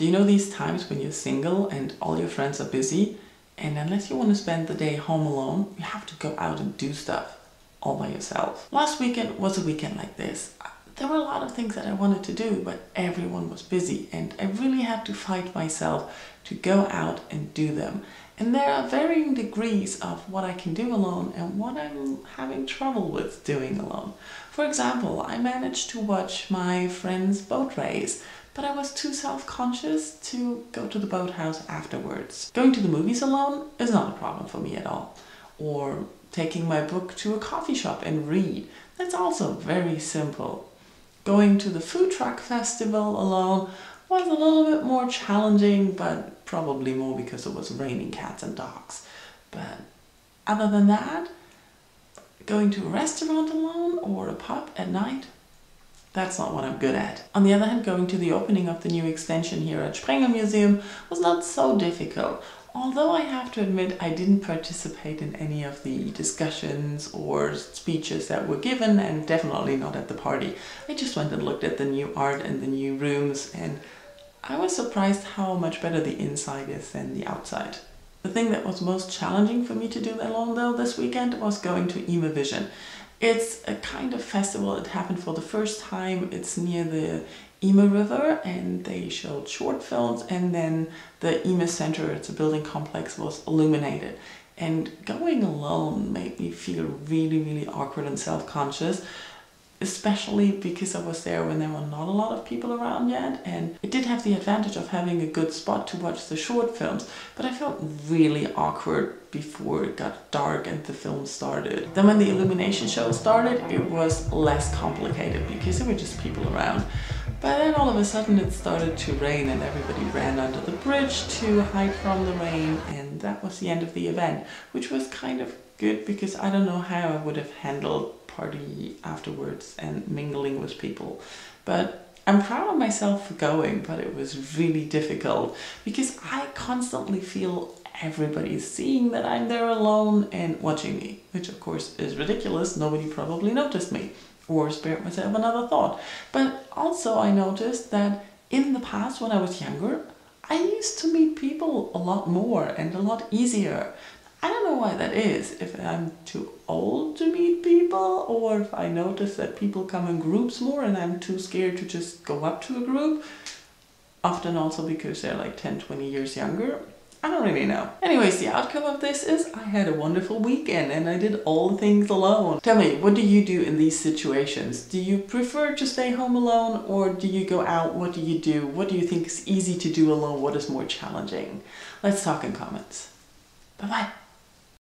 Do you know these times when you're single and all your friends are busy, and unless you want to spend the day home alone, you have to go out and do stuff all by yourself? Last weekend was a weekend like this. There were a lot of things that I wanted to do, but everyone was busy and I really had to fight myself to go out and do them. And there are varying degrees of what I can do alone and what I'm having trouble with doing alone. For example, I managed to watch my friend's boat race, but I was too self-conscious to go to the boathouse afterwards. Going to the movies alone is not a problem for me at all. Or taking my book to a coffee shop and read. That's also very simple. Going to the food truck festival alone was a little bit more challenging, but probably more because it was raining cats and dogs. But other than that, going to a restaurant alone or a pub at night, that's not what I'm good at. On the other hand, going to the opening of the new extension here at Sprenger Museum was not so difficult. Although I have to admit I didn't participate in any of the discussions or speeches that were given, and definitely not at the party. I just went and looked at the new art and the new rooms, and I was surprised how much better the inside is than the outside. The thing that was most challenging for me to do alone though this weekend was going to Imavision. It's a kind of festival. It happened for the first time. It's near the Ime River and they showed short films, and then the Ime Center, it's a building complex, was illuminated. And going alone made me feel really awkward and self-conscious, especially because I was there when there were not a lot of people around yet, and it did have the advantage of having a good spot to watch the short films, but I felt really awkward before it got dark and the film started. Then when the illumination show started, it was less complicated because there were just people around. But then all of a sudden it started to rain and everybody ran under the bridge to hide from the rain, and that was the end of the event, which was kind of good because I don't know how I would have handled party afterwards and mingling with people. But I'm proud of myself for going, but it was really difficult because I constantly feel everybody is seeing that I'm there alone and watching me, which of course is ridiculous. Nobody probably noticed me or spared myself another thought. But also I noticed that in the past when I was younger, I used to meet people a lot more and a lot easier. I don't know why that is, if I'm too old to meet people, or if I notice that people come in groups more and I'm too scared to just go up to a group. Often also because they're like 10-20 years younger. I don't really know. Anyways, the outcome of this is I had a wonderful weekend and I did all the things alone. Tell me, what do you do in these situations? Do you prefer to stay home alone, or do you go out? What do you do? What do you think is easy to do alone? What is more challenging? Let's talk in comments. Bye-bye.